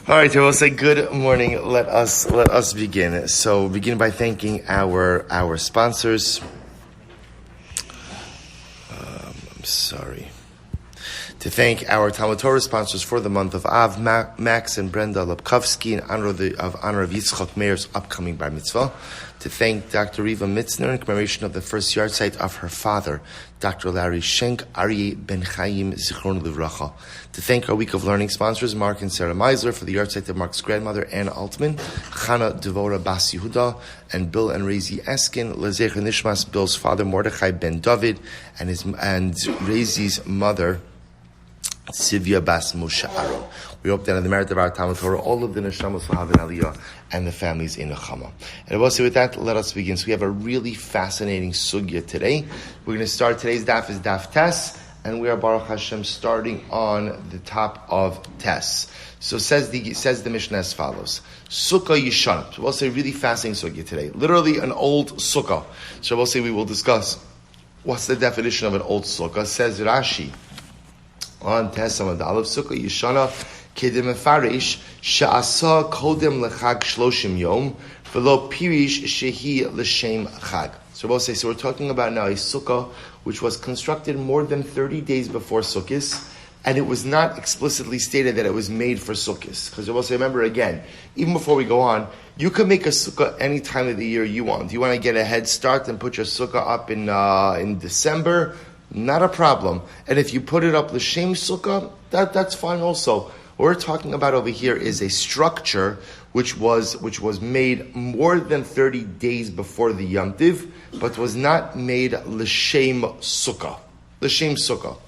All right, we'll say good morning. Let us begin. So begin by thanking our sponsors. To thank our Talmud Torah sponsors for the month of Av, Max and Brenda Lapkovsky, in honor of Yitzchak Meir's upcoming bar mitzvah. To thank Dr. Riva Mitzner in commemoration of the first yarzheit of her father, Dr. Larry Schneck, Aryeh Ben Chaim, Zichron Livracha. To thank our Week of Learning sponsors, Mark and Sarah Meisler, for the yarzheit of Mark's grandmother, Anna Altman, Chana Devora Bas Yehuda, and Bill and Rezi Eskin, Lezecher Nishmas, Bill's father, Mordechai Ben David, and Rezi's mother, Sivya Bas Moshe Aro. We hope that on the merit of our Talmud Torah, all of the neshamos v'havin aliyah and the families in Nechama. And also with that, let us begin. So we have a really fascinating sugya today. We're going to start, today's daf is daf Tes, and we are Baruch Hashem starting on the top of Tes. So says the Mishnah as follows. Succah Yishana. So we'll say really fascinating sugya today. Literally an old sukkah. So we'll say we will discuss what's the definition of an old sukkah. Says Rashi on Tes Amud Aleph, Succah Yishana Kedem Mefarish She'asa Kodem Lechag Shloshim Yom V'lo Pirish Shehi L'Shem Chag. So we'll say, so we're talking about now a sukkah which was constructed more than 30 days before Sukkot, and it was not explicitly stated that it was made for Sukkot. Because we'll say, remember again, even before we go on, you can make a sukkah any time of the year you want. You want to get a head start and put your sukkah up in December, not a problem. And if you put it up l'shem sukkah, that's fine also. What we're talking about over here is a structure which was made more than 30 days before the Yom Tiv, but was not made l'shem sukkah. L'shem sukkah.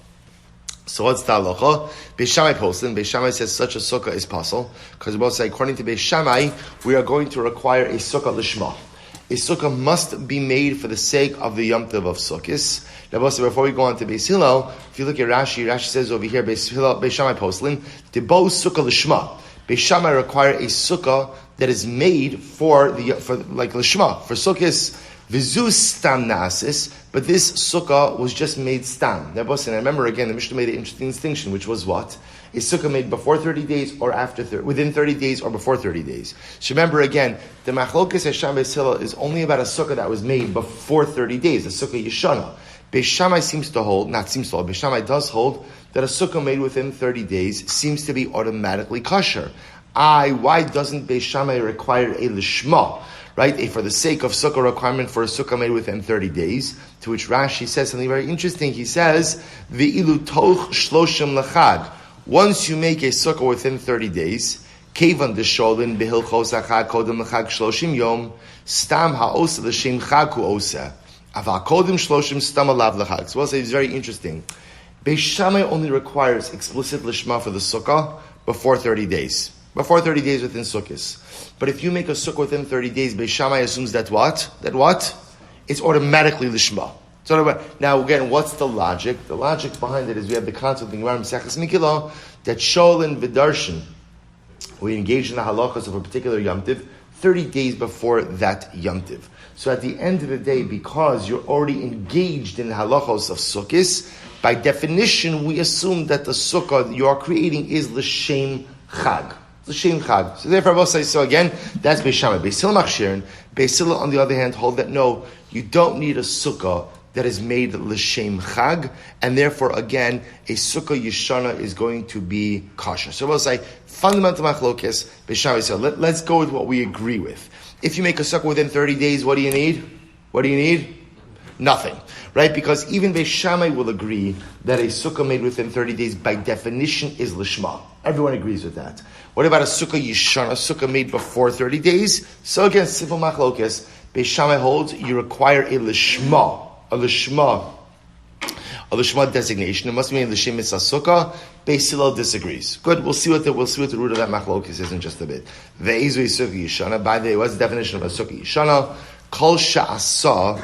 So what's the halacha? Beis Shammai postin. Beis Shammai says such a sukkah is possible, because we'll say according to Beis Shammai, we are going to require a sukkah l'shma. A sukkah must be made for the sake of the Yom Tov of Sukkot. Now, before we go on to Beis Hillel, if you look at Rashi says over here, Beis Shammai Postlin, Debo Sukkah L'Shma. Beis Shammai require a sukkah that is made for like L'Shma, for Sukkot. Vizu Stam Nasis, but this sukkah was just made Stam. Now, I remember again, the Mishnah made an interesting distinction, which was what? A sukkah made before 30 days or within 30 days or before 30 days. So remember again, the Machlokes Hashem Beis Hillel is only about a sukkah that was made before 30 days, a sukkah Yeshana. Beis Shammai Beis Shammai does hold that a sukkah made within 30 days seems to be automatically kosher. Why doesn't Beis Shammai require a lishma? Right, for the sake of sukkah requirement for a sukkah made within 30 days, to which Rashi says something very interesting. He says, V'ilu toch shloshim lechag. Once you make a sukkah within 30 days, kevan desholin behilchos achag kodem lechag shloshim yom, stam ha'osa l'shem chag hu osa. Aval kodem shloshim stam alav lechag. So we'll say it's very interesting. Beis Shammai only requires explicit lishma for the sukkah before 30 days. Before 30 days within Sukkot. But if you make a sukkah within 30 days, Beis Shammai assumes that what? It's automatically lishma. So now again, what's the logic? The logic behind it is we have the concept in Gemara Maseches Megillah that Sholin V'darshan, we engage in the halachas of a particular Yom Tiv 30 days before that Yom Tiv. So at the end of the day, because you're already engaged in the halachos of Sukkot, by definition, we assume that the sukkah you are creating is l'shem chag. L'shem chag. So therefore, I will say, so again, that's Beis Shammai. Beis Hillel Machshirin. Beis Hillel, on the other hand, hold that no, you don't need a sukkah that is made l'shem chag, and therefore, again, a sukkah yeshana is going to be kosher. So we'll say, fundamental machlokes, Beis Shammai. So let's go with what we agree with. If you make a sukkah within 30 days, what do you need? Nothing. Right? Because even Beis Shammai will agree that a sukkah made within 30 days by definition is lishma. Everyone agrees with that. What about a sukkah yishana, a sukkah made before 30 days? So again, simple machlokes, Beis Shammai holds you require a lishma designation. It must be in l'shem mitzvah sukkah. Beis Hillel disagrees. Good. We'll see what the root of that machlokes is in just a bit. Ve'ezu sukkah yishana. By the way, what's the definition of a sukkah yishana? Kol sha'asa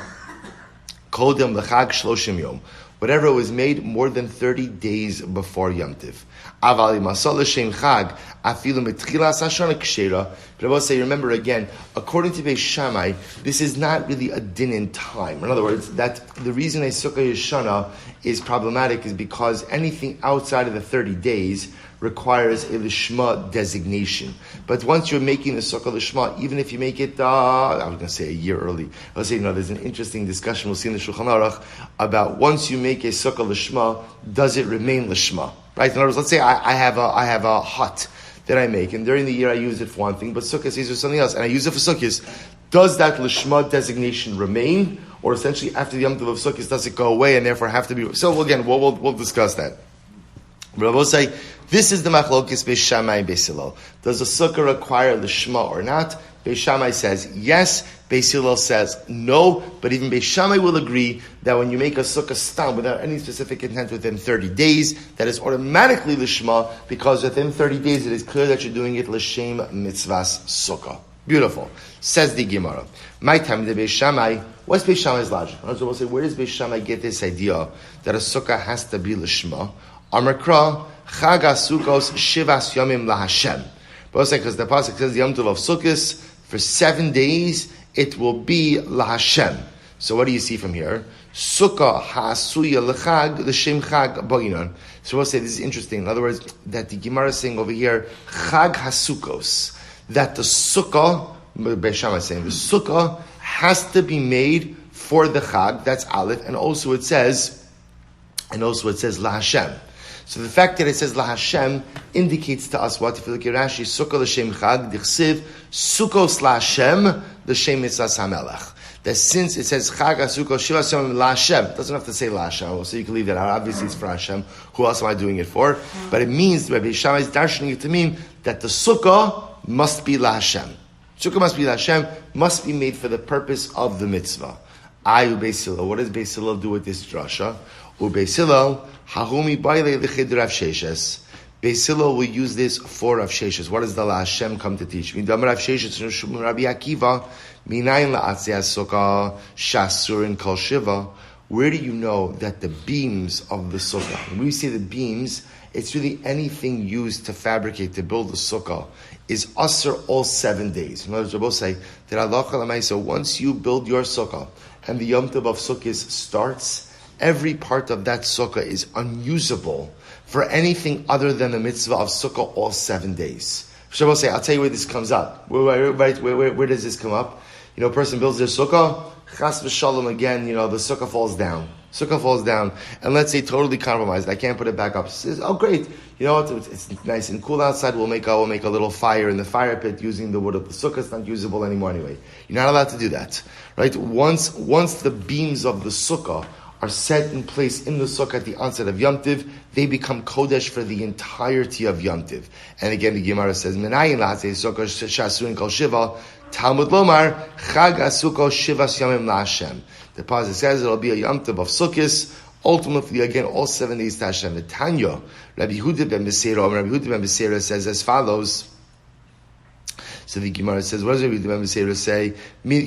kodem lechag shloshim yom. Whatever was made more than 30 days before Yom Tiv. Aval imasal l'shem chag afilu mitchilas hashana kshera. But I will say, remember again, according to Beis Shammai, this is not really a din in time. In other words, that the reason a sukkah yeshana is problematic is because anything outside of the 30 days requires a lishma designation. But once you're making the sukkah lishma, even if you make it, I was going to say a year early. Let's say, there's an interesting discussion we'll see in the Shulchan Aruch about once you make a sukkah lishma, does it remain lishma? Right? In other words, let's say I have a hut that I make, and during the year I use it for one thing, but sukkah says for something else, and I use it for sukkahs. Does that lishma designation remain, or essentially after the Yom Tov of sukkahs, does it go away and therefore have to be? So again, we'll discuss that. But I will say, this is the machlokes Beis Shammai and Beis Hillel. Does a sukkah require lishma or not? Beis Shammai says yes. Beis Hillel says no. But even Beis Shammai will agree that when you make a sukkah stam without any specific intent within 30 days, that is automatically lishma, because within 30 days it is clear that you're doing it l'shem mitzvahs sukkah. Beautiful. Says the Gemara. My time the Beis Shammai. What's Beis Shammai's logic? So we'll say, where does Beis Shammai get this idea that a sukkah has to be lishma? Amar Kra, Chag HaSukkos Shivas Yomim LaHashem. But because the pasuk says the Yom Tov of Sukkos, for 7 days it will be LaHashem. So what do you see from here? Sukkah HaSuya LeChag L'Shem Chag Ba'inon. So we'll say this is interesting. In other words, that the Gemara is saying over here, Chag HaSukkos, that the Sukkah, Beis Shammai is saying, the Sukkah has to be made for the Chag, that's Aleph, and also it says LaHashem. So the fact that it says LaHashem indicates to us what? If you look at Rashi, Sukkah L'Shem Chag, Dichsiv, Sukkos LaHashem, L'Shem Mitzvahs HaMelech. That since it says Chag HaSukkos Shivas Yomim LaHashem, it doesn't have to say LaHashem, so you can leave that out. Obviously it's for Hashem. Who else am I doing it for? But it means, Rabbi Shammai is darshaning it to mean that the Sukkah must be LaHashem. Sukkah must be LaHashem, must be made for the purpose of the mitzvah. Ayu Beis Hillel. What does Beis Hillel do with this drasha? Beis Hillel, Hahumi Baile L'Chid Rav Sheshes. Beis Hillel will use this for Rav Sheshes. What does the LaHashem come to teach? Midam Rav Sheshes Shum Rabbi Akiva Minayin LaAtzei Sukkah Shasurin Kol Shiva. Where do you know that the beams of the sukkah? When we say the beams, it's really anything used to fabricate, to build the sukkah, is usher all 7 days. In other words, Rabbi say that Allah, so once you build your sukkah and the Yom Tov of Sukkahs starts, every part of that sukkah is unusable for anything other than the mitzvah of sukkah all 7 days. So I'll tell you where this comes up. Where does this come up? A person builds their sukkah, chas v'shalom again, the sukkah falls down. Sukkah falls down, and let's say totally compromised. I can't put it back up. Says, oh great, it's nice and cool outside. We'll make a little fire in the fire pit using the wood of the sukkah. It's not usable anymore anyway. You're not allowed to do that, right? Once the beams of the sukkah are set in place in the sukkah at the onset of Yom Tiv, they become kodesh for the entirety of Yom Tiv. And again, the Gemara says, "Menayin la'atzei sukkah shasurin kol shiva." Talmud Lomar, Chag HaSukkos Shivas Yomim LaHashem. The pasuk says it'll be a Yom Tov of Sukkos, ultimately again all 7 days to Hashem. The Tanya, Rabbi Yehuda ben Beseira says as follows. So the Gemara says, what does Rabbi Yehuda ben Beseira say?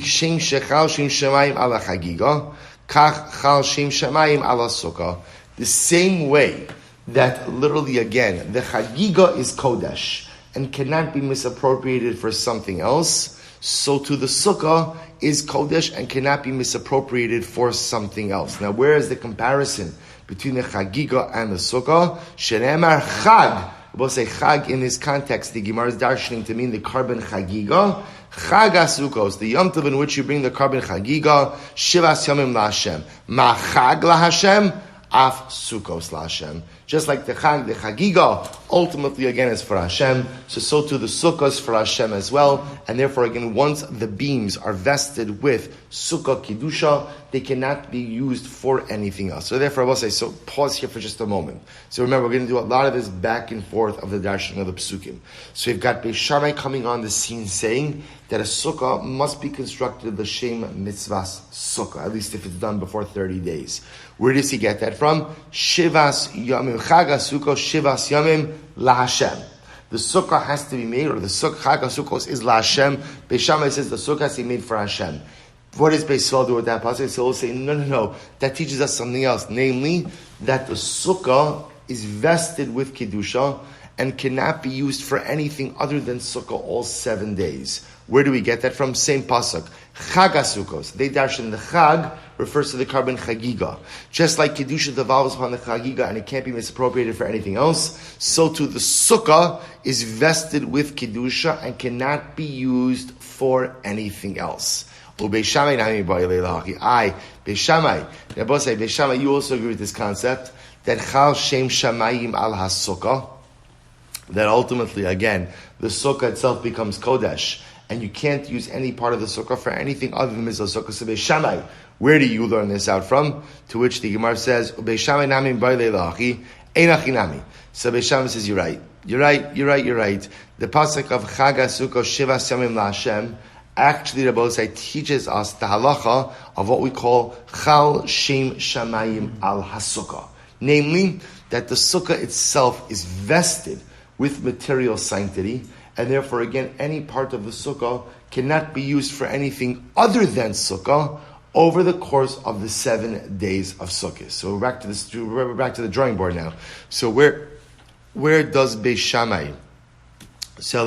Shem shechal shem shemayim ala chagiga, kach chal shem shemayim ala sukkah. The same way that literally again, the chagiga is kodesh and cannot be misappropriated for something else, so to the sukkah is kodesh and cannot be misappropriated for something else. Now, where is the comparison between the chagiga and the sukkah? Shenemar chag. We'll say chag in this context. The Gemara is darshaning to mean the carbon chagiga. Chag HaSukkos, the Yom Tov in which you bring the carbon chagiga. Shivas Yomim LaHashem. Ma chag LaHashem. Af Sukkos LaHashem. Just like the Chag, the Chagiga, ultimately again is for Hashem, so too the Sukkahs for Hashem as well, and therefore again, once the beams are vested with Sukkah Kiddusha, they cannot be used for anything else. So therefore I will say, so pause here for just a moment. So remember, we're going to do a lot of this back and forth of the darshan of the Psukim. So we've got Beis Shammai coming on the scene saying that a Sukkah must be constructed l'shem mitzvahs Sukkah, at least if it's done before 30 days. Where does he get that from? Shivas Yomim, Chag HaSukkos Shivas Yomim LaHashem. The sukkah has to be made, or the sukkah, Chag HaSukkos is LaHashem. Beis Shammai says the sukkah has to be made for Hashem. What does Beis Hillel do with that passage? So he'll say, no. That teaches us something else. Namely, that the sukkah is vested with Kedusha, and cannot be used for anything other than Sukkah all 7 days. Where do we get that from? Same pasuk. Chag HaSukkos. They darshan the Chag refers to the carbon Chagiga. Just like Kedusha devolves upon the Chagiga and it can't be misappropriated for anything else, so too the Sukkah is vested with Kedusha and cannot be used for anything else. Beishamai, you also agree with this concept that Chal Shem Shamayim al HaSukkah, that ultimately, again, the Sukkah itself becomes Kodesh, and you can't use any part of the Sukkah for anything other than Mitzvah Sukkah. So Beishamai, where do you learn this out from? To which the Gemara says, Beishamai namim b'ilei lachi, ein achinami. So Beishamai says, you're right. The pasuk of Chag HaSukkos Shivas Yamim LaHashem, actually, Rabbi Osai teaches us the halacha of what we call Chal Shem Shamayim al HaSukkah. Namely, that the Sukkah itself is vested with material sanctity, and therefore, again, any part of the Sukkah cannot be used for anything other than Sukkah over the course of the 7 days of Sukkah. So we're back to the drawing board now. So where does Beis Shammai? So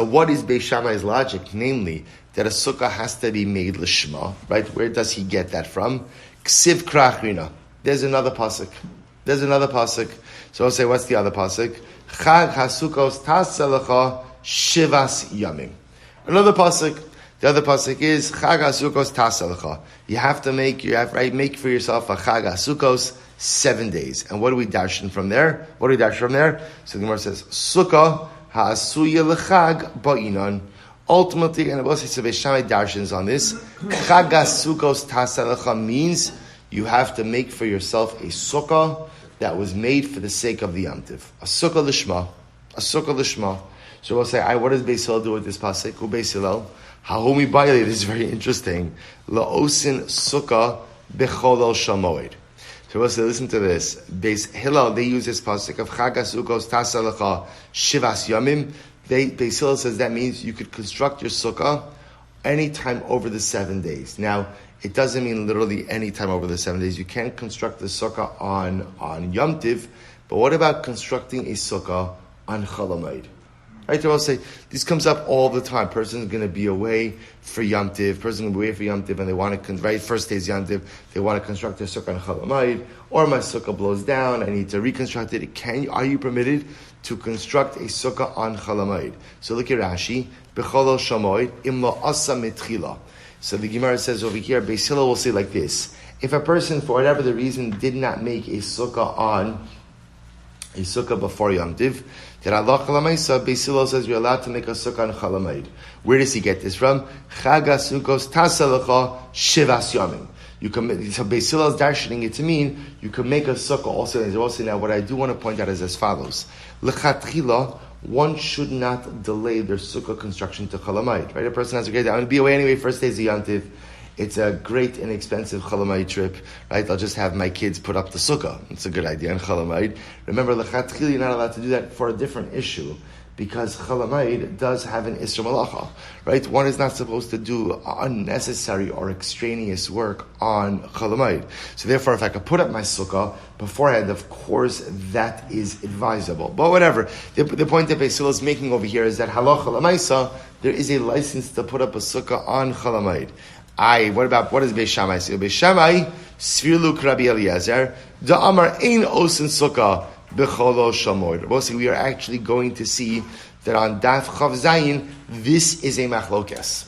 what is Beis Shammai's logic? Namely, that a Sukkah has to be made l'shma, right? Where does he get that from? Ksiv krachrina. There's another pasuk. So I'll say, what's the other pasuk? Chag HaSukkos taselecha shivas yamim. Another pasuk. The other pasuk is Chag HaSukkos taselecha. You have to make for yourself a Chag HaSukkos 7 days. And what do we darshan from there? So the Gemara says, Sukkah ha'asuya l'chag ba'inan. Ultimately, and Abbas Beis Shammai darshans on this, Chag HaSukkos taselecha means you have to make for yourself a sukkah that was made for the sake of the Yom Tiv. A sukkah l'shma. So we'll say, what does Beis Hillel do with this pasuk? Beis Hillel, ha'homi b'ilei. This is very interesting. La'osin sukkah b'chol shamoed. So we'll say, listen to this. Beis Hillel, they use this pasuk of Chag HaSukkos tasalecha shivas yamim. Beis Hillel says that means you could construct your sukkah anytime over the 7 days. Now, it doesn't mean literally any time over the 7 days. You can't construct the sukkah on Yom Tiv, but what about constructing a sukkah on Chol Hamoed? Right? I'll say this comes up all the time. Person's going to be away for Yom Tiv. And they want to first day's Yom Tiv. They want to construct their sukkah on Chol Hamoed, or my sukkah blows down. I need to reconstruct it. Are you permitted to construct a sukkah on Chol Hamoed? So look at Rashi. B'chol shamoed imlo asa mitchila. So the Gemara says over here, Beis Hillel will say like this: if a person, for whatever the reason, did not make a sukkah before Yom Tiv, then Allah Chalamaisa, Beis Hillel says you're allowed to make a sukkah on Chol Hamoed. Where does he get this from? Chag HaSukkos tasalecha shivas yamim. So Beis Hillel's darshaning it to mean you can make a sukkah also. Now, what I do want to point out is as follows: L'chatchila, one should not delay their sukkah construction to Chol Hamoed, right? A person has a great day. I'm going to be away anyway, first day is the Yom Tiv. It's a great, inexpensive Chol Hamoed trip, right? I'll just have my kids put up the sukkah. It's a good idea on Chol Hamoed. Remember, l'chatchila, you're not allowed to do that for a different issue, because Chol Hamoed does have an Isra Malacha, right? One is not supposed to do unnecessary or extraneous work on Chol Hamoed. So therefore, if I could put up my sukkah beforehand, of course, that is advisable. But whatever. The point that Beis Hillel is making over here is that halacha l'maisa, there is a license to put up a sukkah on Chol Hamoed. What does Beis Shammai say? Beis Shammai, Svirluk Rabbi Eliezer, Da'amar ein osin sukkah b'cholo shamoed. We are actually going to see that on Daf Chav Zayin, this is a machlokes.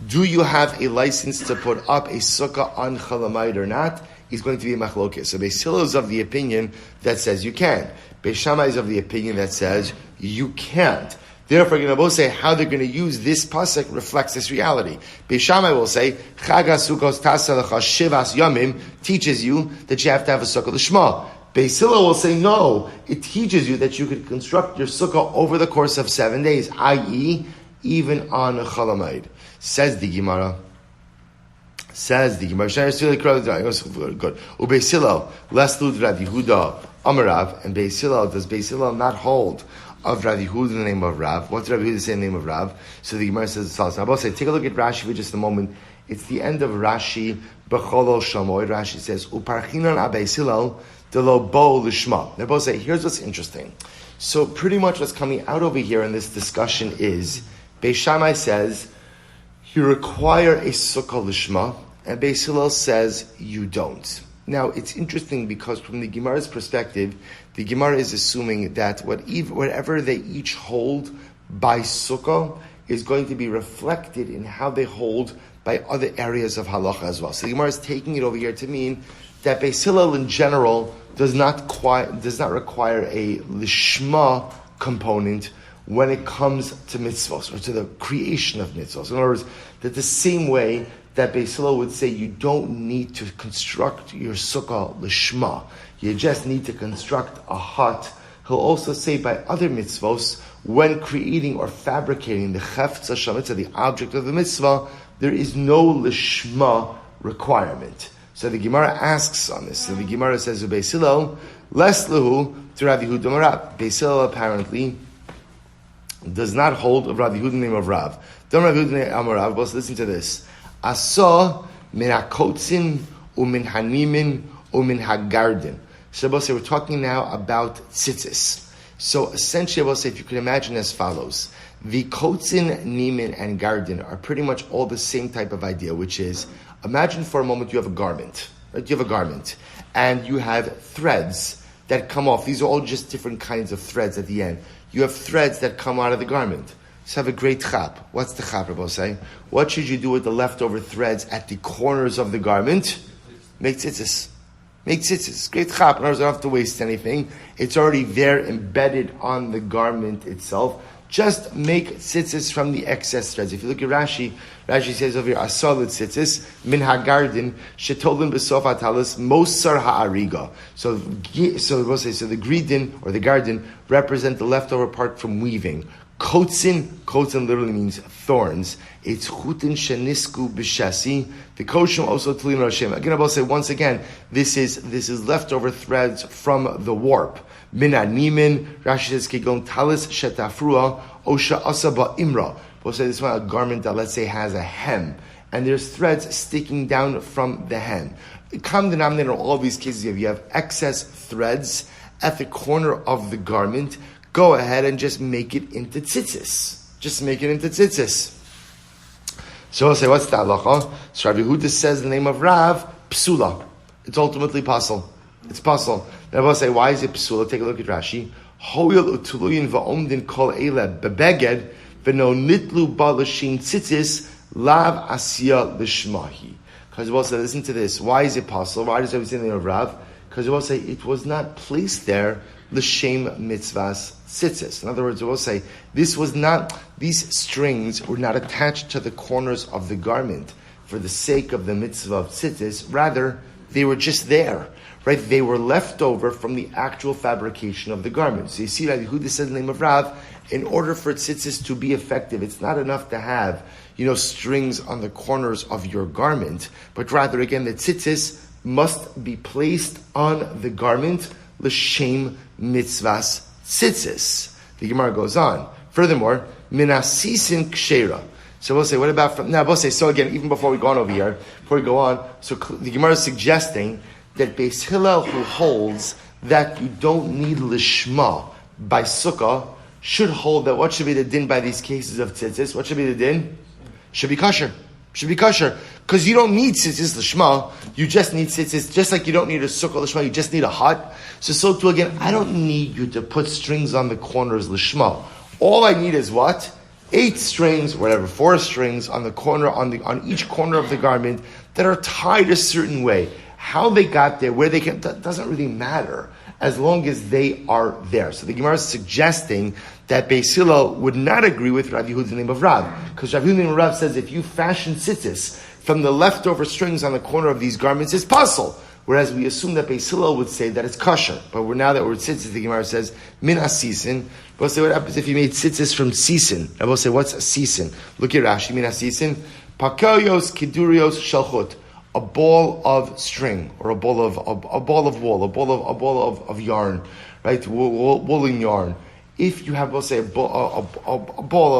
Do you have a license to put up a sukkah on Chol Hamoed or not? Is going to be a machlokes. So Beis Hillel is of the opinion that says you can. Beis Shammai is of the opinion that says you can't. Therefore, going to say how they're going to use this pasuk reflects this reality. Beis Shammai will say Chag HaSukkos tasalecha shivas yamim teaches you that you have to have a sukkah l'shma. Beis Hillel will say no, it teaches you that you could construct your sukkah over the course of 7 days, i.e., even on Chol Hamoed. Says the Gemara. Good. Ubeis Hillel less lud Rav Yehuda Amarav, and Beis Hillel, does Beis Hillel not hold of Rav Yehuda in the name of Rav? What's Rav Yehuda say in the name of Rav? So the Gemara says, now I'll say, take a look at Rashi for just a moment. It's the end of Rashi, B'cholo Shamoed. Rashi says, Uparchinan Beis Hillel, de lo bo lishma. They both say, here's what's interesting. So pretty much what's coming out over here in this discussion is, Beis Shammai says, you require a sukkah lishma, and Beis Hillel says, you don't. Now, it's interesting because from the Gemara's perspective, the Gemara is assuming that whatever they each hold by sukkah is going to be reflected in how they hold by other areas of halacha as well. So the Gemara is taking it over here to mean that Beis Hillel in general does not require a lishma component when it comes to mitzvahs, or to the creation of mitzvahs. In other words, that the same way that Beis Hillel would say you don't need to construct your sukkah lishma, you just need to construct a hut. He'll also say by other mitzvahs, when creating or fabricating the chefetz hashamitzvah, the object of the mitzvah, there is no lishma requirement. So the Gemara asks on this. So the Gemara says to Beis Hillel, les lehu to Rav Yehuda Marav. Beis Hillel apparently does not hold of Rav Yehuda name of Rav. Don't Rav Yehuda name of Rav, but listen to this. Asa min hakotzin umin hanimin umin hagarden. So we're talking now about tzitzis. So essentially, I will say, if you can imagine as follows, the kotzin, nimin, and garden are pretty much all the same type of idea, which is, imagine for a moment you have a garment, right? You have a garment, and you have threads that come off. These are all just different kinds of threads at the end. You have threads that come out of the garment. So have a great chap. What's the chap, Rabbi say? What should you do with the leftover threads at the corners of the garment? Make tzitzis. Make tzitzis. Great chap. In other words, I don't have to waste anything. It's already there, embedded on the garment itself. Just make tzitzis from the excess threads. If you look at Rashi, Rashi says over here, Asalit tzitzis, min hagardin, shetolim besof hatalis, mosar ha'ariga. So we'll say, so the gridin, or the garden, represent the leftover part from weaving. Kotzin literally means thorns. It's chutin shenisku b'shasi. The koshim also tlin Hashem. Again, I will say once again, this is leftover threads from the warp. Mina nimin. Rashi says kigon talis shetafrua osha asaba imra. We'll say this one, a garment that let's say has a hem, and there's threads sticking down from the hem. The common denominator in all of these cases, if you have excess threads at the corner of the garment, go ahead and just make it into tzitzis. Just make it into tzitzis. So I'll say, what's the halacha? So Rav Yehuda says the name of Rav, psula. It's ultimately possible. It's possible. Then I'll say, why is it psula? Take a look at Rashi. Hoyel utuluyin va'omdin kol eile bebeged v'no nitlu balashin tzitzis lav asya l'shmahi. Because we'll say, listen to this. Why is it possible? Why does it say the name of Rav? Because we'll say, it was not placed there l'shem mitzvahs tzitzis. In other words, we'll say, these strings were not attached to the corners of the garment for the sake of the mitzvah of tzitzis. Rather, they were just there, right? They were left over from the actual fabrication of the garment. So you see that Yehuda said the name of Rav, in order for tzitzis to be effective, it's not enough to have, strings on the corners of your garment, but rather, again, the tzitzis must be placed on the garment l'shem mitzvahs tzitzis. The Gemara goes on. Furthermore, minasisin kshera. So we'll say, what about from now? We'll say, so again, even before we go on over here, before we go on, so the Gemara is suggesting that Beis Hillel, who holds that you don't need lishma by sukkah, should hold that what should be the din by these cases of tzitzis? What should be the din? Should be kosher. Should be kosher. Because you don't need tzitzis l'shma, you just need tzitzis, just like you don't need a sukkah l'shma, you just need a hut. So too again, I don't need you to put strings on the corners l'shma. All I need is what? 8 strings, whatever, 4 strings on the corner, on each corner of the garment that are tied a certain way. How they got there, where they came, that doesn't really matter, as long as they are there. So the Gemara is suggesting that Beis Hillel would not agree with Rav Yehuda's name of Rav, because Rav Yehuda's name of Rav says if you fashion tzitzis from the leftover strings on the corner of these garments, it's possible. Whereas we assume that Beis Hillel would say that it's kosher. But now that we're at tzitzis, the Gemara says min asisin. We'll say what happens if you made tzitzis from sisin. And we'll say what's a sisin? Look at Rashi, min asisin. Pakelios kidurios shalchut. A ball of string, or a ball of wool, a ball of yarn, right? Woolen yarn. If you have, we'll say, a ball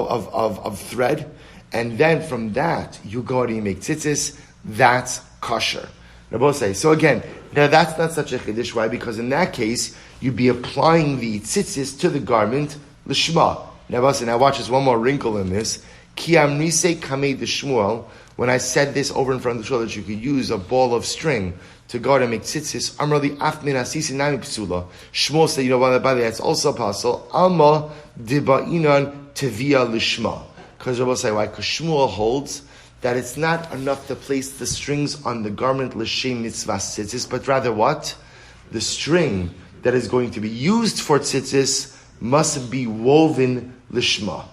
of thread, and then from that you go out and you make tzitzis, that's kosher. We'll say, so again, Now that's not such a chiddush. Why? Because in that case, you'd be applying the tzitzis to the garment, l'shma. Now watch, there's one more wrinkle in this. Ki amrise kamei de Shmuel, when I said this over in front of the Shmuel, that you could use a ball of string to go and make tzitzis, amrali af min asisi nami psula. Shmuel said, by the way, that's also possible. Alma diba'inan tevia l'shma. Because Rabbi say, why? Because Shmuel holds that it's not enough to place the strings on the garment l'shem mitzvah tzitzis, but rather what? The string that is going to be used for tzitzis must be woven l'shma.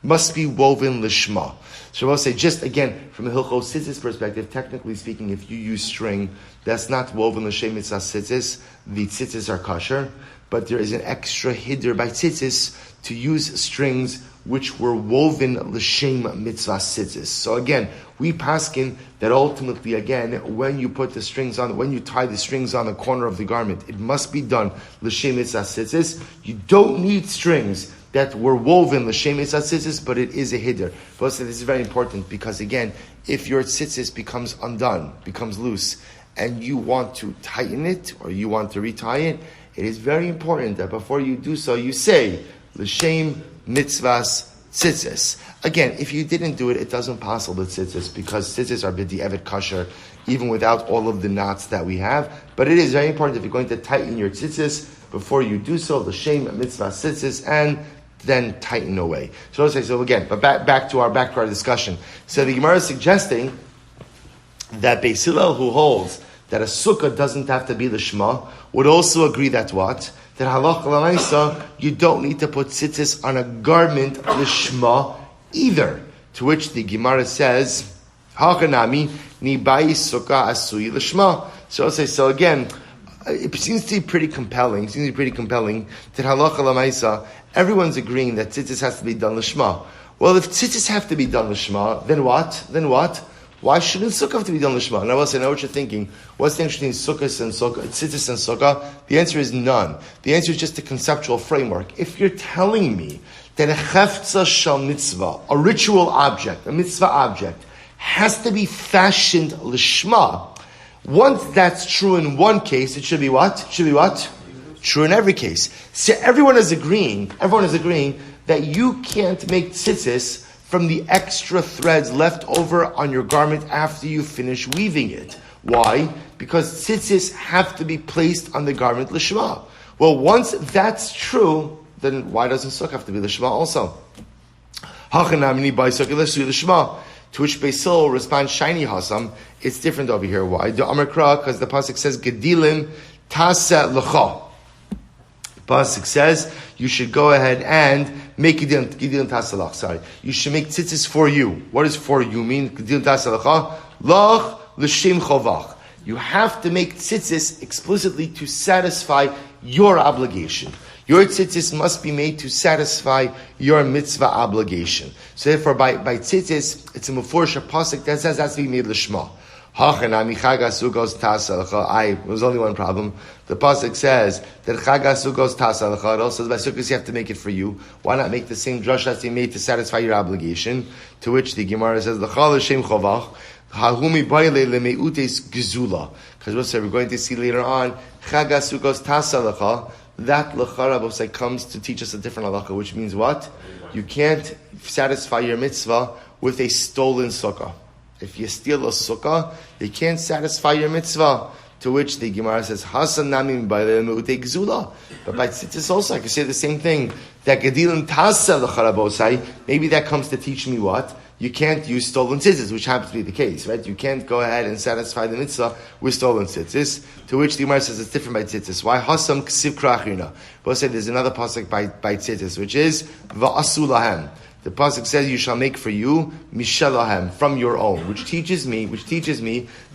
Must be woven l'shma. So Rabbi say, just again, from a Hilchos tzitzis perspective, technically speaking, if you use string that's not woven l'shem mitzvah tzitzis, the tzitzis are kosher, but there is an extra hiddur by tzitzis to use strings which were woven l'shem mitzvah tzitzis. So again, we paskin that ultimately, again, when you put the strings on, when you tie the strings on the corner of the garment, it must be done l'shem mitzvah tzitzis. You don't need strings that were woven l'shem mitzvah tzitzis, but it is a hiddur. But this is very important because again, if your tzitzis becomes undone, becomes loose, and you want to tighten it or you want to retie it, it is very important that before you do so, you say l'shem mitzvahs tzitzis. Again, if you didn't do it, it doesn't passel the tzitzis because tzitzis are b'di'evet kosher even without all of the knots that we have. But it is very important if you're going to tighten your tzitzis before you do so, l'shem mitzvahs tzitzis, and then tighten away. So let's say, so again, but back to our discussion. So the Gemara is suggesting that Beis Hillel, who holds that a sukkah doesn't have to be the shema, would also agree that what? That halacha l'maisa, you don't need to put tzitzis on a garment l'shma either. To which the Gemara says, Hachanami nibai sukkah asui l'shma. So I'll say, so again, it seems to be pretty compelling. That halacha l'maisa, everyone's agreeing that tzitzis has to be done l'shma. Well, if tzitzis have to be done l'shma, then what? Why shouldn't sukkah have to be done l'shma? Now, I know what you're thinking. What's the difference between tzitzis and sukkah? The answer is none. The answer is just a conceptual framework. If you're telling me that a chefza shel mitzvah, a ritual object, a mitzvah object, has to be fashioned l'shma, once that's true in one case, it should be what? True in every case. So everyone is agreeing that you can't make tzitzis from the extra threads left over on your garment after you finish weaving it. Why? Because tzitzis have to be placed on the garment l'shma. Well, once that's true, then why doesn't sukkah have to be l'shma also? To which Beis Hillel responds, shiny hasam, it's different over here. Why? The Amar-Kra, because the pasuk says, Gedilim tasa l'cha. The pasuk says, you should go ahead and make Gedilim tasa l'cha. Sorry. You should make tzitzis for you. What does for you mean? Gedilim tasa l'cha. Lach l'shem chovach. You have to make tzitzis explicitly to satisfy your obligation. Your tzitzis must be made to satisfy your mitzvah obligation. So therefore, by tzitzis, it's a mufurish pasuk that says that's to be made l'shma. There's only one problem. The pasuk says that chagas sugos tasalacha. It also says by sukkahs you have to make it for you. Why not make the same drush as you made to satisfy your obligation? To which the Gemara says l'chal l'shem chovach. Because we're going to see later on, Chagas Sukkos Tasalacha, that Lachara comes to teach us a different halacha, which means what? You can't satisfy your mitzvah with a stolen sukkah. If you steal a sukkah, you can't satisfy your mitzvah. To which the Gemara says, Hasan Namim by the Meute Gzula. But by tzitzis also, I can say the same thing. That Gedilim Tasa Lacharabosai, maybe that comes to teach me what? You can't use stolen tzitzis, which happens to be the case, right? You can't go ahead and satisfy the mitzvah with stolen tzitzis. To which the Gemara says it's different by tzitzis. Why? Hasam ksiv krachina. But say there's another pasuk by tzitzis, which is va'asu lahem. The pasuk says you shall make for you mishalahem, from your own, which teaches me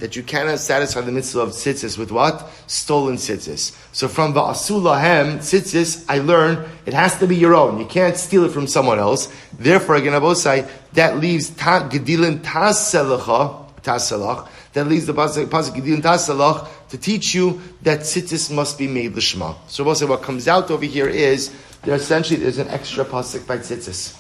that you cannot satisfy the mitzvah of tzitzis with what? Stolen tzitzis. So from va'asu lahem tzitzis, I learn it has to be your own. You can't steal it from someone else. Therefore, again, Abosai, that leaves gedilin tasalach. That leaves the pasuk gedilin tasalach to teach you that tzitzis must be made l'shma. So Abosai, what comes out over here is there's an extra pasuk by tzitzis.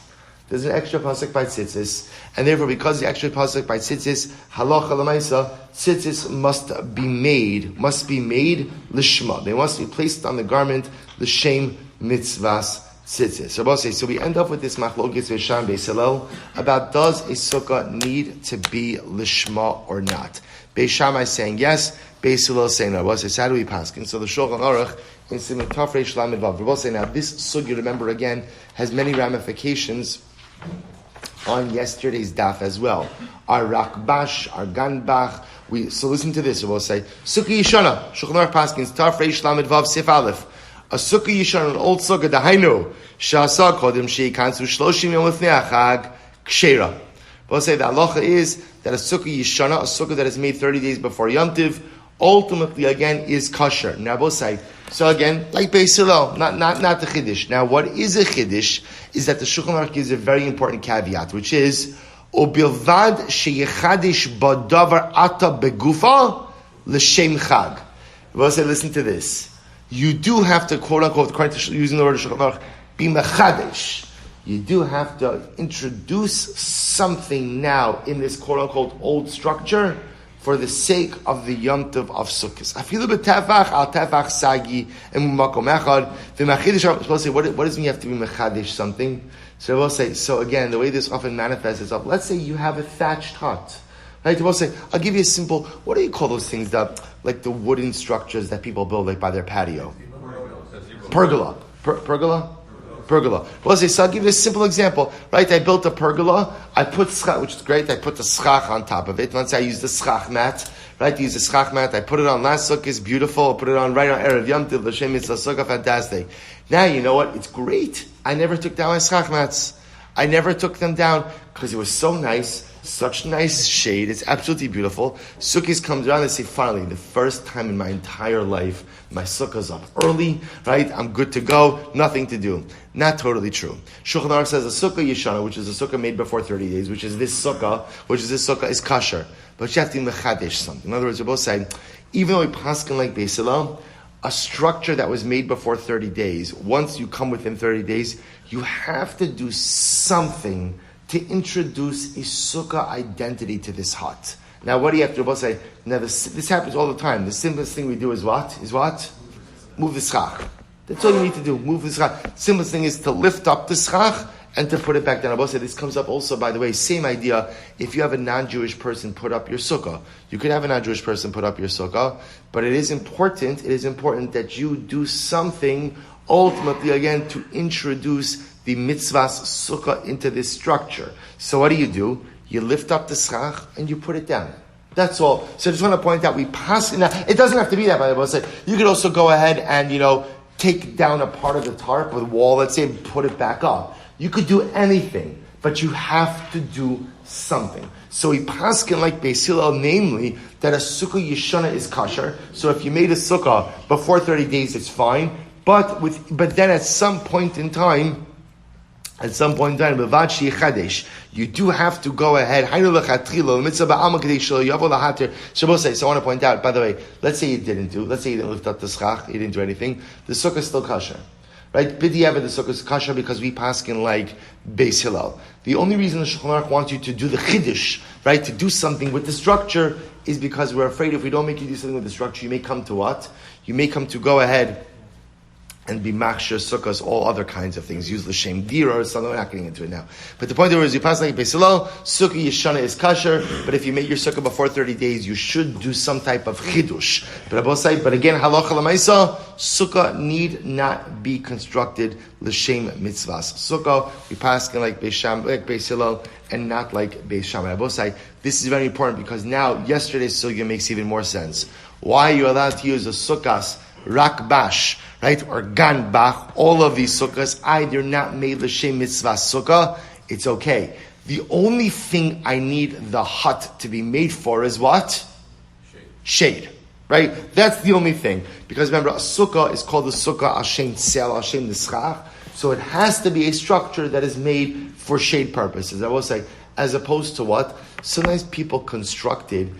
There's an extra pasuk by tzitzis, and therefore, because the extra pasuk by tzitzis, halacha l'maisa, tzitzis must be made lishma. They must be placed on the garment l'shem mitzvahs tzitzis. So we end up with this machlokes v'sham Beis Hillel about does a sukkah need to be lishma or not. Beis Shammai is saying yes, Beis Hillel is saying no. How do we paskin? So the Shulchan Aruch in Siman Tafrei Shlamid Vav. We're both saying now this sugi, remember again, has many ramifications on yesterday's daf as well. Our Rakbash, our Ganbach. So listen to this. We'll say Sukkah Yishana. Shulchan Aruch paskins Tafrei Shlamid Vav Sif Aleph. A Sukkah Yishana, an old sukkah, dahainu shasa kodim sheikantzu shloshim yom lefnei achag kshera. We'll say the halacha is that a Sukkah Yishana, a sukkah that is made 30 days before Yom Tiv, ultimately again is kosher. Now we'll say, so again, like Beis Hillel, not the Chiddush. Now what is a Chiddush is that the Shulchan Aruch gives a very important caveat, which is, ubilvad sheyechadish badavar ata begufa l'shem chag. We'll say, listen to this. You do have to, quote unquote, according to using the word Shulchan Aruch, be mechadesh. You do have to introduce something now in this quote unquote old structure for the sake of the Yom Tov of Sukkot. Afilu b'tefach al tefach sagi emumakom echad v'machidish. I'm supposed to say, what does it mean you have to be mechadish something? So we'll say, so again, the way this often manifests itself, let's say you have a thatched hut. Right? We'll say, I'll give you a simple, what do you call those things that, like the wooden structures that people build like by their patio? Pergola. Pergola. Well, so I'll give you a simple example, right? I built a pergola, I put schach, which is great, I put the schach on top of it. Once I use the schach mat, right? I use the schach mat, I put it on last sukkah, it's beautiful, I put it on right on Erev Yom Tov, L'Shem Mitzvah Sukkah, fantastic. Now, you know what? It's great. I never took down my schach mats. I never took them down because it was so nice. Such nice shade. It's absolutely beautiful. Sukkot comes around and say, finally, the first time in my entire life, my sukkah's up early, right? I'm good to go. Nothing to do. Not totally true. Shulchan Aruch says a sukkah yishana, which is a sukkah made before 30 days, which is this sukkah, is kosher. But you have to mechadish something. In other words, we're both saying, even though we paskin like Beis Hillel, a structure that was made before 30 days, once you come within 30 days, you have to do something to introduce a sukkah identity to this hut. Now, what do you have to do? We'll say, now this happens all the time. The simplest thing we do is what? Move the schach. That's all you need to do. Move the schach. Simplest thing is to lift up the schach and to put it back down. I will say this comes up also, by the way, same idea. If you have a non-Jewish person put up your sukkah, you could have a non-Jewish person put up your sukkah, but it is important that you do something ultimately, again, to introduce the mitzvahs sukkah into this structure. So what do? You lift up the schach and you put it down. That's all. So I just want to point out, we pass, now, it doesn't have to be that, by the way. You could also go ahead and, take down a part of the tarp or the wall, let's say, and put it back up. You could do anything, but you have to do something. So we paskin like Beis Hillel, namely, that a sukkah yishana is kosher. So if you made a sukkah before 30 days, it's fine. But then at some point in time, you do have to go ahead. So I want to point out, by the way, let's say you didn't lift up the schach, you didn't do anything, the sukkah is still kosher. Right? B'diavad the sukkah is kosher because we paskin like Beis Hillel. The only reason the Shulchan Aruch wants you to do the chiddush, right, to do something with the structure, is because we're afraid if we don't make you do something with the structure, you may come to what? You may come to go ahead and be machshir sukkahs, all other kinds of things. Use l'shem dira or something. We're not getting into it now. But the point there is, you pass like Beis Hillel, sukkah yishana is kosher, but if you make your sukkah before 30 days, you should do some type of chidush. But again, halacha l'maisa, sukkah need not be constructed l'shem mitzvahs. Sukkah, we pass like Beis Hillel, and not like Beis Shammai. This is very important because now, yesterday's sukkah makes even more sense. Why are you allowed to use a sukkahs rakbash, right, or ganbach? All of these sukkahs, they're not made l'shem mitzvah sukkah. It's okay. The only thing I need the hut to be made for is what? Shade. Right? That's the only thing. Because remember, a sukkah is called a sukkah al-shem tzel, al-shem nischach. So it has to be a structure that is made for shade purposes. I will say, as opposed to what? Sometimes people constructed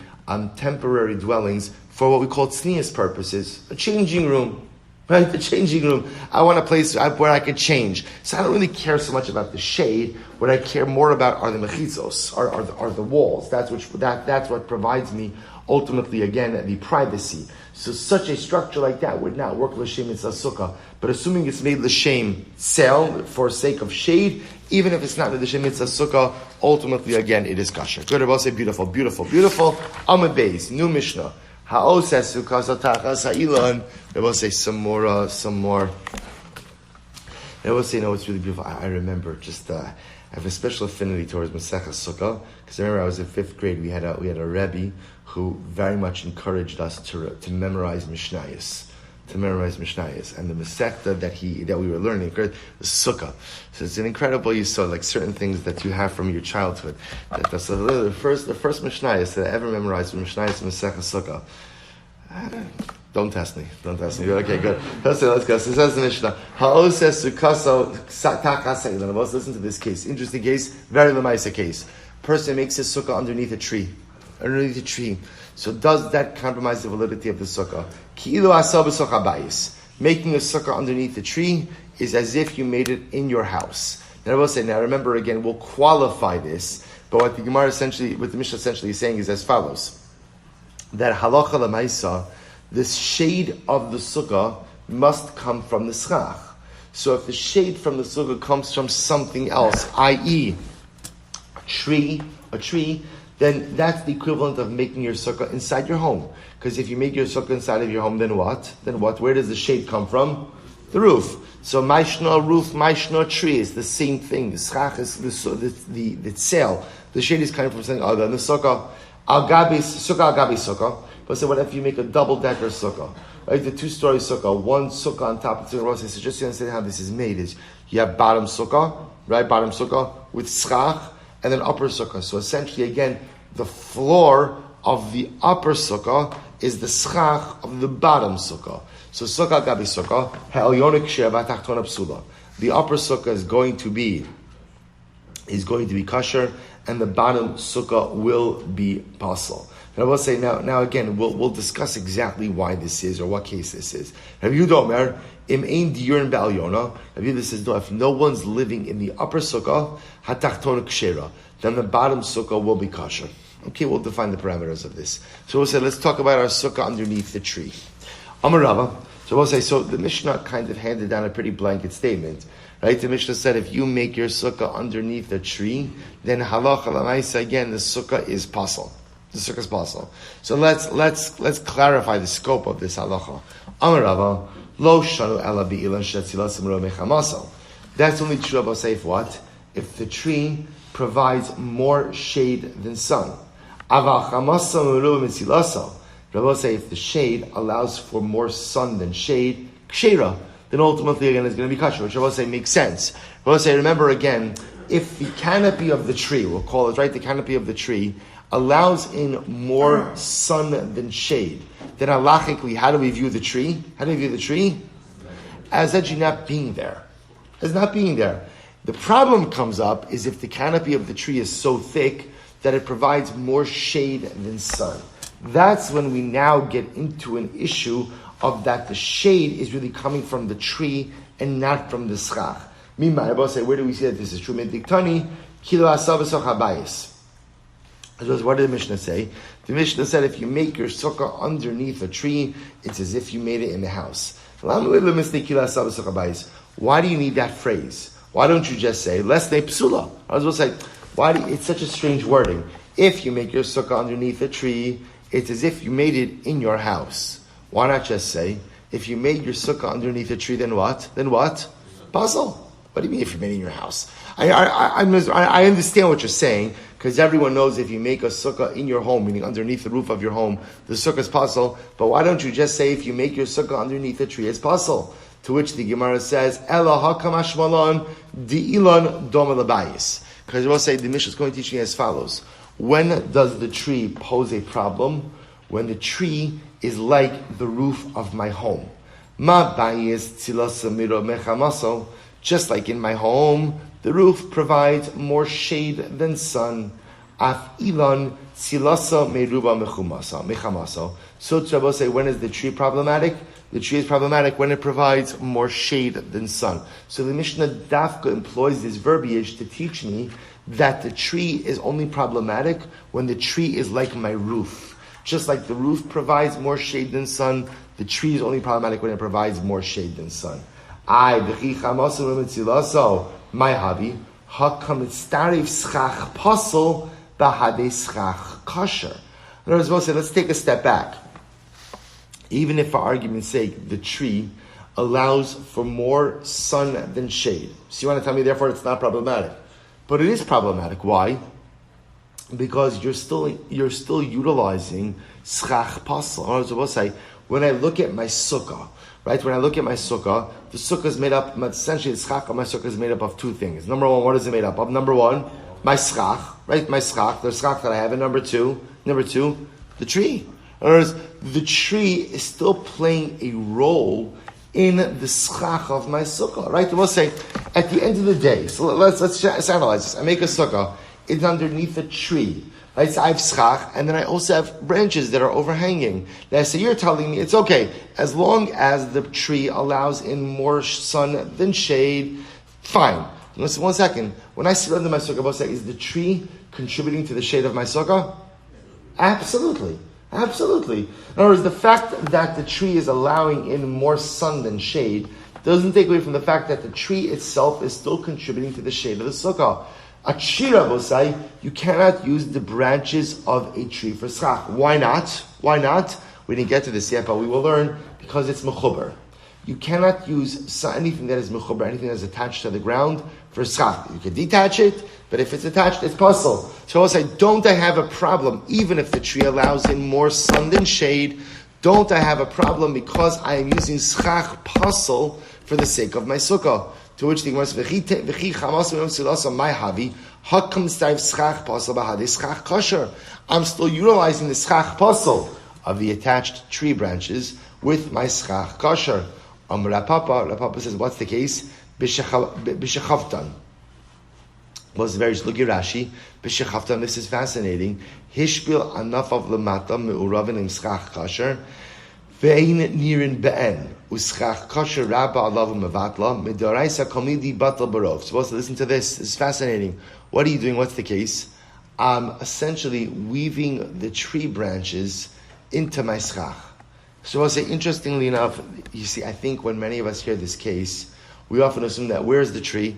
temporary dwellings for what we call tznius purposes. A changing room. Right, the changing room. I want a place where I could change. So I don't really care so much about the shade. What I care more about are the mechitzos, are the walls. That's what provides me ultimately again the privacy. So such a structure like that would not work l'shem mitzvah sukkah. But assuming it's made l'shem sale for sake of shade, even if it's not l'shem mitzvah sukkah, ultimately again it is kosher. Good, Rabbi say beautiful, beautiful, beautiful. Amud Beis, new Mishnah. Ha'oses sukkah satachas ha'ilan. Rabbi say some more. Rabbi say no, it's really beautiful. I remember just. I have a special affinity towards Masechah Sukkah because I remember I was in 5th grade. We had a Rebbe who very much encouraged us to memorize Mishnayos, and the Masechta that we were learning was Sukkah. So it's an incredible yisod, like certain things that you have from your childhood. That's the first Mishnayos that I ever memorized was Mishnayos Masechah Sukkah. Don't test me. Okay, good. Let's go. So it says the Mishnah. Ha'oses sukaso takasei. Let's listen to this case. Interesting case. Very lemaisa case. Person makes his sukkah underneath a tree. So does that compromise the validity of the sukkah? Ki'ilu asa b'sukkah bayis. Making a sukkah underneath the tree is as if you made it in your house. Now I will say, remember again, we'll qualify this, but what the Gemara what the Mishnah essentially is saying is as follows. That halacha lemaisa, the shade of the sukkah must come from the schach. So if the shade from the sukkah comes from something else, i.e. a tree, then that's the equivalent of making your sukkah inside your home. Because if you make your sukkah inside of your home, then what? Where does the shade come from? The roof. So maishna roof, maishna tree is the same thing. The schach is the tzel. The shade is coming from something other than the sukkah. Al-gabi sukkah. But so what if you make a double-decker sukkah? Right, the 2-story sukkah, one sukkah on top of the other. So just to understand how this is made is you have bottom sukkah with schach, and then upper sukkah. So essentially, again, the floor of the upper sukkah is the schach of the bottom sukkah. So sukkah gabi sukkah, ha'elyonik she'avatachton psula. The upper sukkah is going to be kosher, and the bottom sukkah will be pasul. And I will say now again, we'll discuss exactly why this is or what case this is. Rabbi Yehuda Omer, im ein diyurin ba'alyona. Rabbi Yehuda says, no, if no one's living in the upper sukkah, hatachton kshera, then the bottom sukkah will be kosher. Okay, we'll define the parameters of this. So we'll say, let's talk about our sukkah underneath the tree. Amar Rava. So we'll say, so the Mishnah kind of handed down a pretty blanket statement. Right? The Mishnah said, if you make your sukkah underneath a tree, then halacha l'maisa, again, the sukkah is pasul. The sukkah is pasul. So let's clarify the scope of this halacha. Amar Rava, lo shanu ela bi'ilan shetzilas imro mechamaso. That's only true about say what? If the tree provides more shade than sun. Aval chamasa imro mitzilaso. Rabbi say if the shade allows for more sun than shade, kshera, then ultimately again it's going to be kosher, which Rabbi say makes sense. Rabbi say, remember again, if the canopy of the tree, we'll call it right, the canopy of the tree allows in more sun than shade, then halachically, how do we view the tree? As actually not being there. As not being there. The problem comes up is if the canopy of the tree is so thick that it provides more shade than sun. That's when we now get into an issue of that the shade is really coming from the tree and not from the schach. Meanwhile, I will say, where do we see that this is true? Mediktani, kilo asav habayis. What did the Mishnah say? The Mishnah said if you make your sukkah underneath a tree, it's as if you made it in the house. Why do you need that phrase? Why don't you just say, lesne psula? I was going to say, it's such a strange wording. If you make your sukkah underneath a tree, it's as if you made it in your house. Why not just say, if you made your sukkah underneath a tree, then what? Puzzle. What do you mean if you made it in your house? I understand what you're saying, because everyone knows if you make a sukkah in your home, meaning underneath the roof of your home, the sukkah is puzzle. But why don't you just say if you make your sukkah underneath a tree, it's puzzle? To which the Gemara says, Ela hakamash malon di'ilan doma labayis. Because we'll say the Mishnah is going to teach you as follows. When does the tree pose a problem? When the tree is like the roof of my home. Ma bayis tzilasa miro mechamaso. Just like in my home, the roof provides more shade than sun. Af ilan tzilasa meruba mechamaso. So Rabbi say, when is the tree problematic? The tree is problematic when it provides more shade than sun. So the Mishnah Dafka employs this verbiage to teach me that the tree is only problematic when the tree is like my roof. Just like the roof provides more shade than sun, the tree is only problematic when it provides more shade than sun. My hobby, schach puzzle bahade schach kosher. In other words, let's take a step back. Even if, for argument's sake, the tree allows for more sun than shade. So you want to tell me, therefore, it's not problematic. But it is problematic. Why? Because you're still utilizing schach pasel. In other words, say, when I look at my sukkah, right? When I look at my sukkah, the sukkah is made up, essentially the schach of my sukkah is made up of two things. Number one, what is it made up of? Number one, my schach, right? My schach, the schach that I have. And number two, the tree. In other words, the tree is still playing a role in the schach of my sukkah, right? We'll say, at the end of the day, so let's analyze this. I make a sukkah, it's underneath a tree, right? So I have schach, and then I also have branches that are overhanging. Now, so you're telling me it's okay, as long as the tree allows in more sun than shade, fine. Listen, 1 second. When I sit under my sukkah, we'll say, is the tree contributing to the shade of my sukkah? Absolutely. Absolutely. In other words, the fact that the tree is allowing in more sun than shade doesn't take away from the fact that the tree itself is still contributing to the shade of the sukkah. A shira will say, you cannot use the branches of a tree for schach. Why not? Why not? We didn't get to this yet, but we will learn because it's mechuber. You cannot use anything that is mechuber, anything that is attached to the ground for schach. You can detach it, but if it's attached, it's puzzle. So I'll say, don't I have a problem, even if the tree allows in more sun than shade, don't I have a problem because I am using schach puzzle for the sake of my sukkah? To which the Gemara says, my havi, hakam stayv schach puzzle bahade schach kosher. I'm still utilizing the schach puzzle of the attached tree branches with my schach kosher. Rapapa says, what's the case? B'shechavtan. Was very look at Rashi. B'shechavtan. This is fascinating. Hishbil anaf of lemata me'uravin im schach kasher ve'in nirin be'en uschach kasher rabba alav mevatla medoraisa komidi batal barov. Supposed to listen to this. This is fascinating. What are you doing? What's the case? I'm essentially weaving the tree branches into my schach. So I'll say, interestingly enough, you see, I think when many of us hear this case, we often assume that where are the tree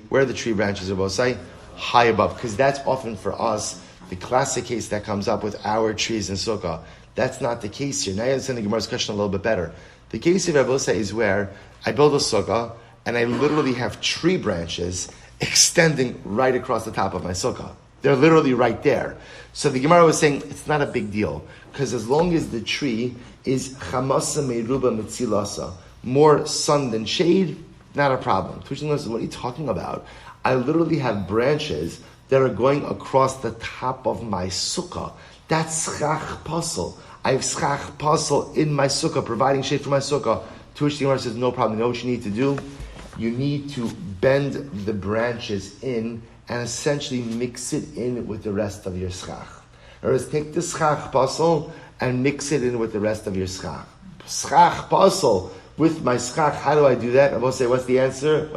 branches of Osai? High above, because that's often for us the classic case that comes up with our trees in Sukkah. That's not the case here. Now you understand the Gemara's question a little bit better. The case of Rabbi Osai is where I build a Sukkah and I literally have tree branches extending right across the top of my Sukkah. They're literally right there. So the Gemara was saying it's not a big deal, because as long as the tree is chamasa meiruba mitzilasa, more sun than shade, not a problem. What are you talking about? I literally have branches that are going across the top of my sukkah. That's schach pasel. I have schach pasel in my sukkah, providing shade for my sukkah. To which the Gemara says, no problem. You know what you need to do? You need to bend the branches in and essentially mix it in with the rest of your schach. Or take the schach pasel and mix it in with the rest of your schach. Schach pasel with my schach. How do I do that? I'm going to say, what's the answer?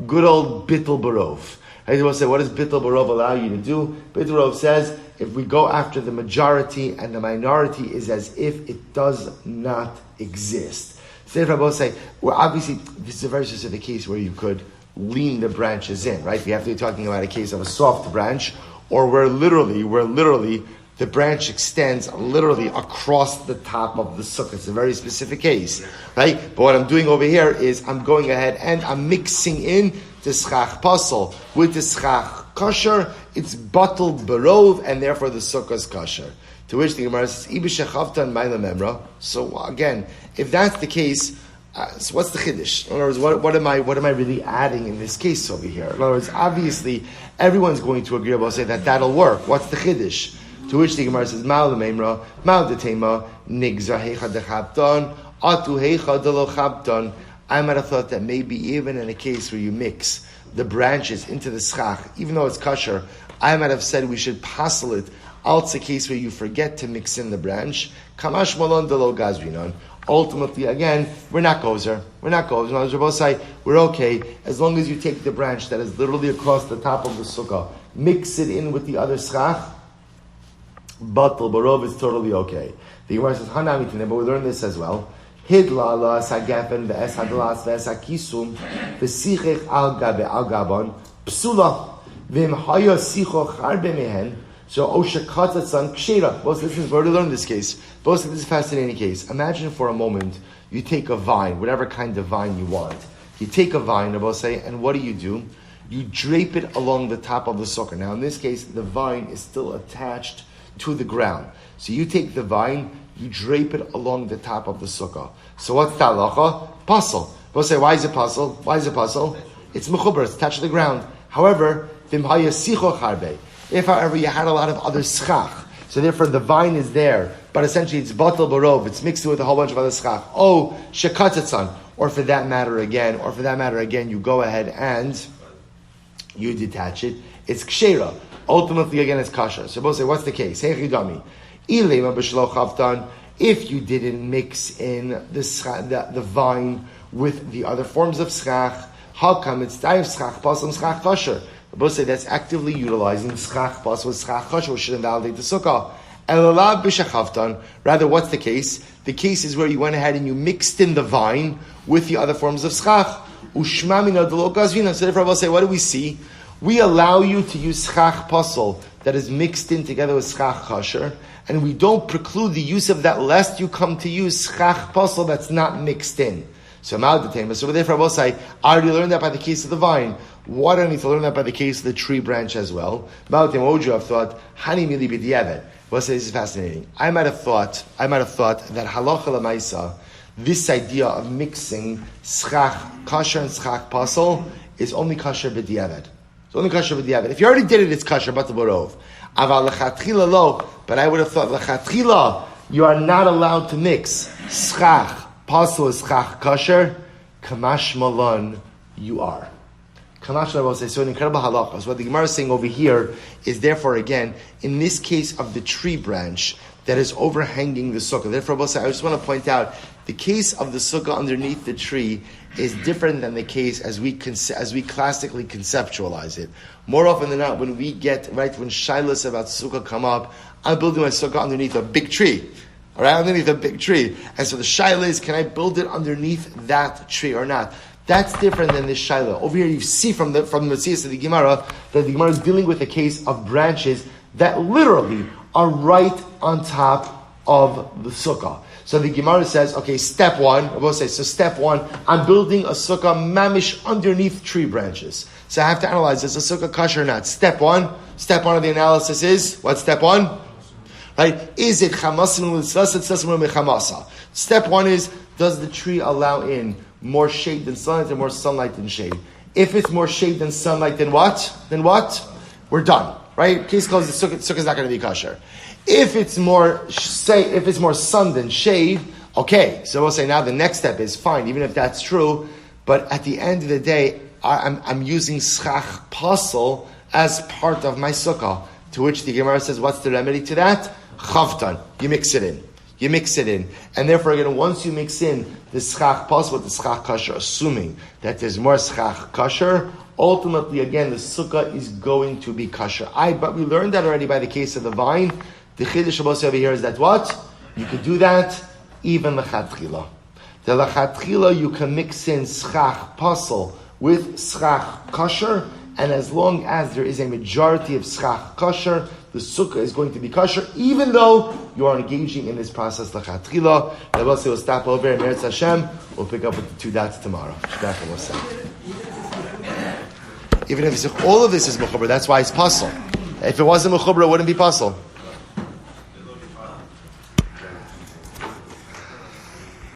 Good old bittul barov. I will say, what does bittul barov allow you to do? Bittul barov says, if we go after the majority and the minority is as if it does not exist. So if I will say, well, obviously, this is a very specific case where you could lean the branches in, right? We have to be talking about a case of a soft branch, or where literally the branch extends literally across the top of the sukkah. It's a very specific case, right? But what I'm doing over here is I'm going ahead and I'm mixing in the schach pasel with the schach kosher. It's batal barov, and therefore the sukkah is kosher. To which the Gemara says, "Ibishachavtan ma'ila memra." So again, if that's the case, so what's the chiddush? In other words, what am I really adding in this case over here? In other words, obviously everyone's going to agree about say that that'll work. What's the chiddush? To which the Gemara says, Ma'al memra, ma'al detema, nigza heicha dechabton, atu heicha delo chabton. I might have thought that maybe even in a case where you mix the branches into the schach, even though it's kosher, I might have said we should passel it. Also, a case where you forget to mix in the branch. Kamash malon delo gazrinon. Ultimately, again, we're not gozer. We're not gozer. Now, Rabbi say we're okay as long as you take the branch that is literally across the top of the sukkah, mix it in with the other schach. Batal barov is totally okay. The Gemara says Hanami Tine, but we learn this as well. Hidla la sagafen ve'es hadlas ve'es hakisum v'sichech al gabe al gabon psula v'im haya sicho charbe mehen. So oshakatzatsan kshera. Both this is where to learn this case. Both this is a fascinating case. Imagine for a moment you take a vine, whatever kind of vine you want. You take a vine, Rabbi say, and what do? You drape it along the top of the sukkah. Now in this case, the vine is still attached to the ground. So you take the vine, you drape it along the top of the sukkah. So what's the halacha? Puzzle. Rabbi say, why is it puzzle? Why is it puzzle? It's mechuber, it's attached to the ground. However, vim haya sicho charbe. If, however, you had a lot of other schach, so therefore the vine is there, but essentially it's batal barov, it's mixed with a whole bunch of other schach. Oh, shekatzatsan, or for that matter again, you go ahead and you detach it. It's kshera. Ultimately, again, it's kasha. So both say, what's the case? Hey, chidami, ilema b'shlo chavtan. If you didn't mix in the vine with the other forms of schach, how come it's daif schach pasam schach kasher? The Both say that's actively utilizing schach pas with schach kasher, which should invalidate the sukkah. Elalav b'shachavtan. Rather, what's the case? The case is where you went ahead and you mixed in the vine with the other forms of schach. Ushma mina delo gazvina. So therefore, I will say, what do we see? We allow you to use schach pasel that is mixed in together with schach kasher, and we don't preclude the use of that lest you come to use schach pasel that's not mixed in. So therefore, I will say, I already learned that by the case of the vine. Why do I need to learn that by the case of the tree branch as well? I've thought, Hani mili b'diavad. Well, this is fascinating. I might have thought that halacha l'maisa, this idea of mixing schach kasher and schach pasel is only kasher b'diavad. It's only kasher b'diavad. If you already did it, it's kasher batal barov. Aval lechatchila lo. But I would have thought lechatchila, you are not allowed to mix schach pasel is schach kasher. Kamash malan, you are. Kamash malan will say, so an incredible halakha. So what the Gemara is saying over here is therefore again, in this case of the tree branch that is overhanging the sukkah. Therefore, I just want to point out, the case of the sukkah underneath the tree is different than the case as we classically conceptualize it. More often than not, when shilas about sukkah come up, I'm building my sukkah underneath a big tree. All right, underneath a big tree. And so the shaila is, can I build it underneath that tree or not? That's different than this shaila. Over here, you see from the Metzias of the Gemara that the Gemara is dealing with a case of branches that literally are right on top of the sukkah. So the Gemara says, okay, step one, I'm building a sukkah mamish underneath tree branches. So I have to analyze, is the sukkah kasher or not? Step one of the analysis is, what's step one? Right? Is it chamasim? Step one is, does the tree allow in more shade than sunlight, or more sunlight than shade? If it's more shade than sunlight, then what? We're done. Right? Case closed. The sukkah is not going to be kosher. If it's more sun than shade, okay. So we'll say now the next step is fine, even if that's true. But at the end of the day, I'm using schach pasel as part of my sukkah. To which the Gemara says, what's the remedy to that? Chavtan. You mix it in. And therefore, again, once you mix in the schach pasel with the schach kasher, assuming that there's more schach kasher, ultimately, again, the sukkah is going to be kasher. But we learned that already by the case of the vine. The chiddush over here is that what? You could do that even lechatchila. The lechatchila, you can mix in schach pasel with schach kasher, and as long as there is a majority of schach kasher, the sukkah is going to be kasher, even though you are engaging in this process lechatchila. The Rebbe will stop over and Meretz Hashem. We'll pick up with the 2 dots tomorrow. Even if all of this is mechuber, that's why it's puzzle. If it wasn't mechuber, it wouldn't be puzzle.